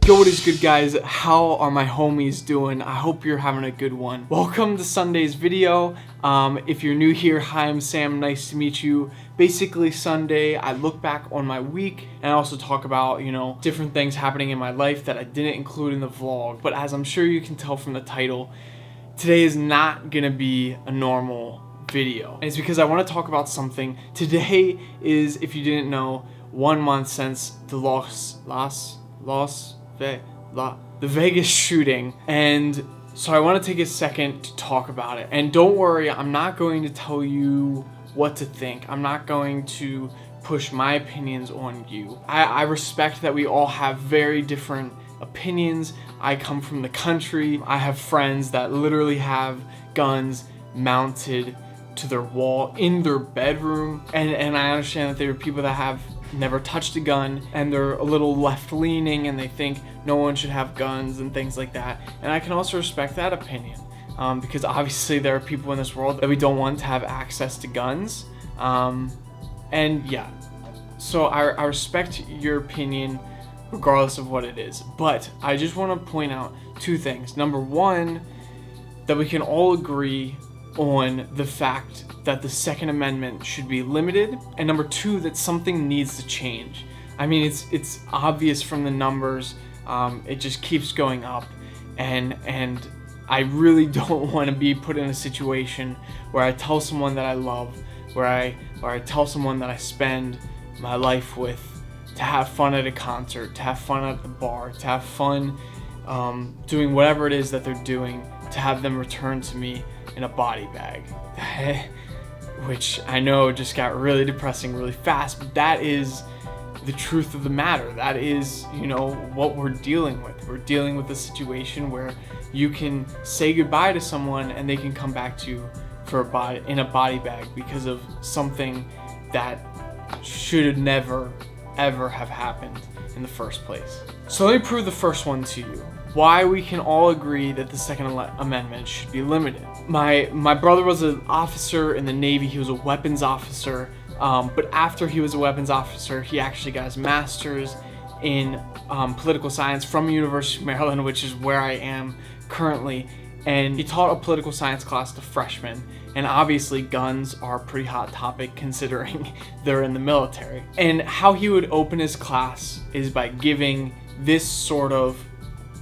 Yo, what is good, guys? How are my homies doing? I hope you're having a good one. Welcome to Sunday's video. If you're new here, hi, I'm Sam, nice to meet you. Basically, Sunday, I look back on my week and I also talk about, different things happening in my life that I didn't include in the vlog. But as I'm sure you can tell from the title, today is not gonna be a normal video. And it's because I want to talk about something. Today is, if you didn't know, 1 month since the Vegas shooting, and so I want to take a second to talk about it. And don't worry, I'm not going to tell you what to think. I'm not going to push my opinions on you. I respect that we all have very different opinions. I come from the country. I have friends that literally have guns mounted to their wall in their bedroom, and I understand that there are people that have never touched a gun and they're a little left-leaning and they think no one should have guns and things like that. And I can also respect that opinion, because obviously there are people in this world that we don't want to have access to guns, and yeah, so I respect your opinion regardless of what it is. But I just want to point out two things. Number one, that we can all agree on the fact that the Second Amendment should be limited, and number two, that something needs to change. I mean, it's obvious from the numbers. It just keeps going up, and I really don't want to be put in a situation where I tell someone that I love, where I tell someone that I spend my life with, to have fun at a concert, to have fun at the bar, to have fun doing whatever it is that they're doing, to have them return to me in a body bag. Which I know just got really depressing really fast, but that is the truth of the matter. That is, what we're dealing with. We're dealing with a situation where you can say goodbye to someone and they can come back to you in a body bag because of something that should never ever have happened in the first place. So let me prove the first one to you. Why we can all agree that the Second Amendment should be limited. My brother was an officer in the Navy. He was a weapons officer, but after he was a weapons officer, he actually got his master's in political science from University of Maryland, which is where I am currently. And he taught a political science class to freshmen. And obviously guns are a pretty hot topic considering they're in the military. And how he would open his class is by giving this sort of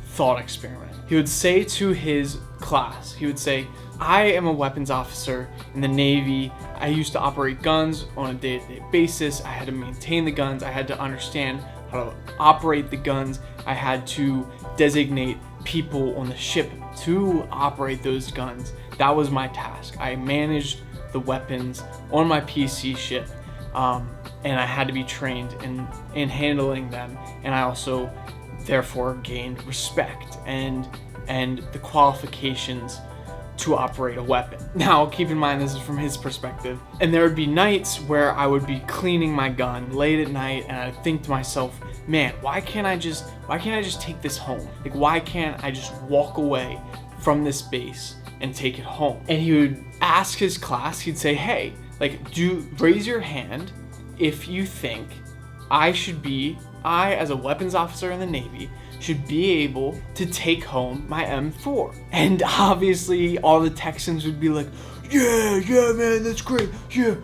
thought experiment. He would say to his class, he would say, I am a weapons officer in the Navy. I used to operate guns on a day-to-day basis. I had to maintain the guns. I had to understand how to operate the guns. I had to designate people on the ship to operate those guns. That was my task. I managed the weapons on my PC ship, and I had to be trained in handling them. And I also therefore gained respect and the qualifications to operate a weapon. Now, keep in mind, this is from his perspective. And there would be nights where I would be cleaning my gun late at night, and I'd think to myself, man, why can't I just take this home? Like, why can't I just walk away from this base and take it home? And he would ask his class, he'd say, hey, raise your hand if you think I, as a weapons officer in the Navy, should be able to take home my M4. And obviously all the Texans would be like, yeah, man, that's great. Yeah,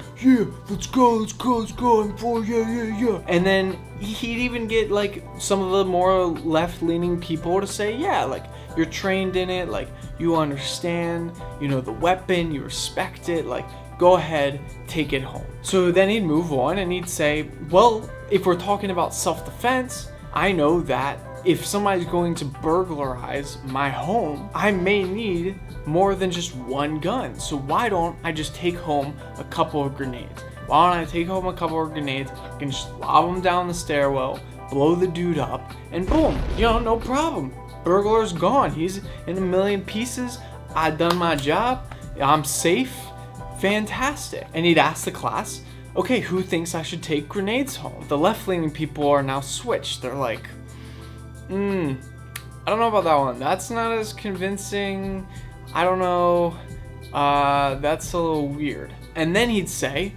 let's go, M4, yeah. And then he'd even get like some of the more left-leaning people to say, yeah, like, you're trained in it, like, you understand, the weapon, you respect it, like, go ahead, take it home. So then he'd move on and he'd say, well, if we're talking about self-defense, I know that if somebody's going to burglarize my home, I may need more than just one gun. So why don't I just take home a couple of grenades? Why don't I take home a couple of grenades, I can just lob them down the stairwell, blow the dude up, and boom, no problem. Burglar's gone. He's in a million pieces. I done my job. I'm safe. Fantastic. And he'd ask the class, okay, who thinks I should take grenades home? The left-leaning people are now switched. They're like, I don't know about that one. That's not as convincing. I don't know. That's a little weird. And then he'd say,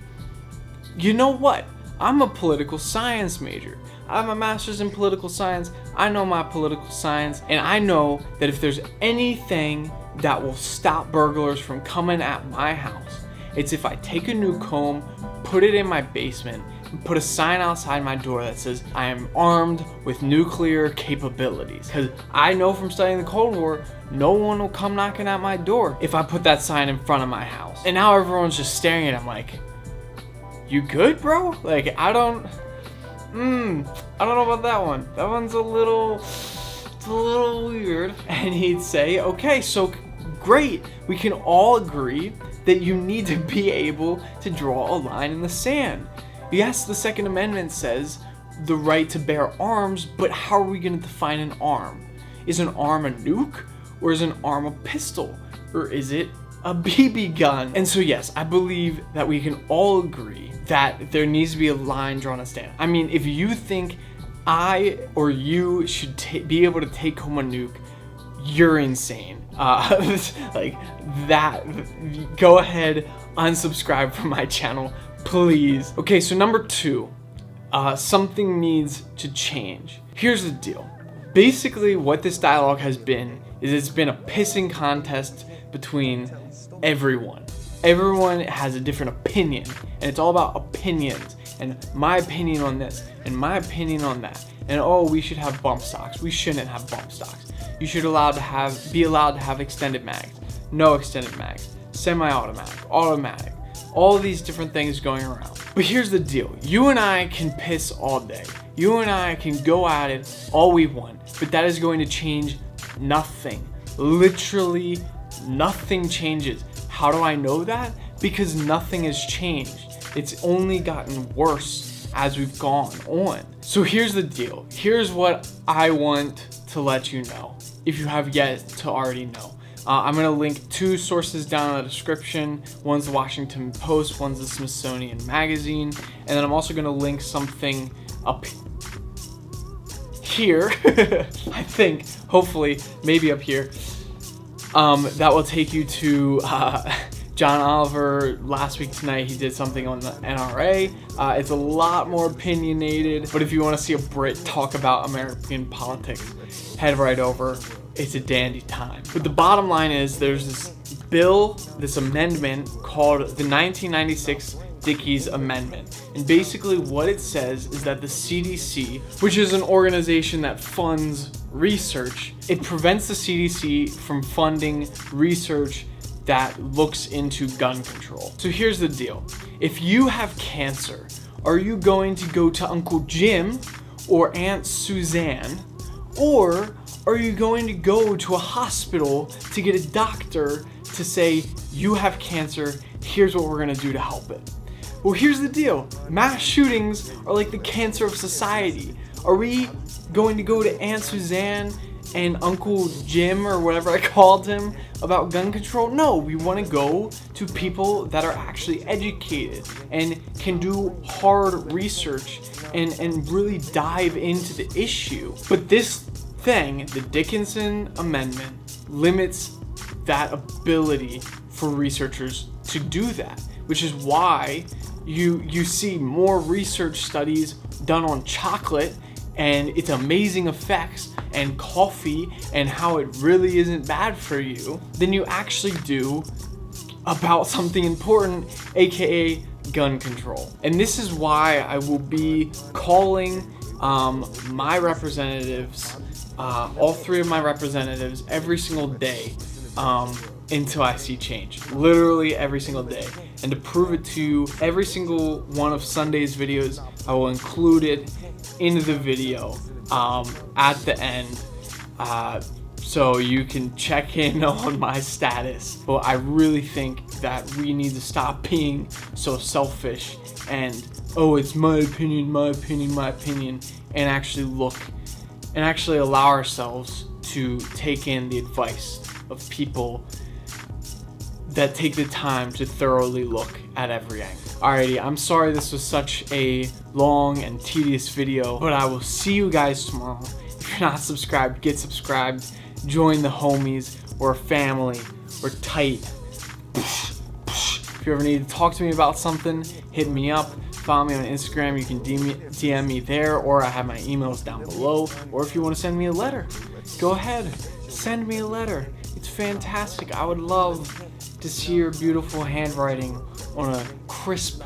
you know what? I'm a political science major. I have a master's in political science. I know my political science, and I know that if there's anything that will stop burglars from coming at my house, it's if I take a new comb, put it in my basement, and put a sign outside my door that says I am armed with nuclear capabilities. Because I know from studying the Cold War, no one will come knocking at my door if I put that sign in front of my house. And now everyone's just staring at him like, you good, bro? Like, I don't know about that one. That one's it's a little weird. And he'd say, okay, so great. We can all agree that you need to be able to draw a line in the sand. Yes, the Second Amendment says the right to bear arms, but how are we going to define an arm? Is an arm a nuke? Or is an arm a pistol? Or is it a BB gun? And so yes, I believe that we can all agree that there needs to be a line drawn in the sand. I mean, if you think I or you should be able to take home a nuke, you're insane. Like that, go ahead, unsubscribe from my channel, please. Okay, so number 2, something needs to change. Here's the deal. Basically, what this dialogue has been is it's been a pissing contest between everyone. Everyone has a different opinion, and it's all about opinions, and my opinion on this, and my opinion on that. And oh, we should have bump stocks. We shouldn't have bump stocks. You should be allowed to have extended mags, no extended mags, semi-automatic, automatic, all these different things going around. But here's the deal. You and I can piss all day. You and I can go at it all we want, but that is going to change nothing. Literally nothing changes. How do I know that? Because nothing has changed. It's only gotten worse as we've gone on. So here's the deal. Here's what I want to let you know, if you have yet to already know. I'm going to link 2 sources down in the description. One's the Washington Post, one's the Smithsonian magazine. And then I'm also going to link something up here, I think, hopefully, maybe up here, that will take you to John Oliver. Last week tonight, he did something on the NRA. It's a lot more opinionated, but if you want to see a Brit talk about American politics, head right over. It's a dandy time. But the bottom line is there's this bill, this amendment called the 1996 Dixxy Amendment. And basically what it says is that the CDC, which is an organization that funds research, it prevents the CDC from funding research that looks into gun control. So here's the deal. If you have cancer, are you going to go to Uncle Jim or Aunt Suzanne? Or are you going to go to a hospital to get a doctor to say, you have cancer, here's what we're gonna do to help it? Well, here's the deal. Mass shootings are like the cancer of society. Are we going to go to Aunt Suzanne and Uncle Jim, or whatever I called him, about gun control? No, we want to go to people that are actually educated and can do hard research and really dive into the issue. But this thing, the Dixxy Amendment, limits that ability for researchers to do that, which is why you see more research studies done on chocolate and its amazing effects and coffee and how it really isn't bad for you than you actually do about something important, aka gun control. And this is why I will be calling my representatives, all 3 of my representatives, every single day until I see change. Literally every single day. And to prove it to you, every single one of Sunday's videos, I will include it in the video at the end, so you can check in on my status. But I really think that we need to stop being so selfish and, oh, it's my opinion, my opinion, my opinion, and actually look and actually allow ourselves to take in the advice of people that take the time to thoroughly look at every angle. Alrighty, I'm sorry this was such a long and tedious video, but I will see you guys tomorrow. If you're not subscribed, get subscribed. Join the homies. We're a family. We're tight. If you ever need to talk to me about something, hit me up. follow me on Instagram. You can DM me there, or I have my emails down below. Or if you want to send me a letter, go ahead, send me a letter. It's fantastic. I would love to see your beautiful handwriting on a crisp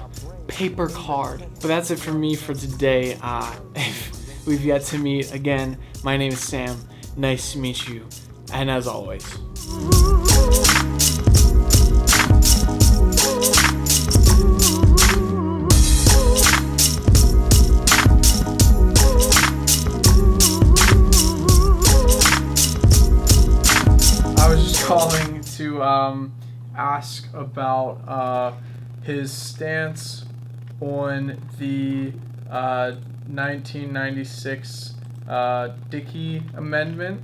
paper card. But that's it for me for today. If we've yet to meet again, my name is Sam. Nice to meet you. And as always, I was just calling to ask about his stance on the 1996 Dixxy amendment.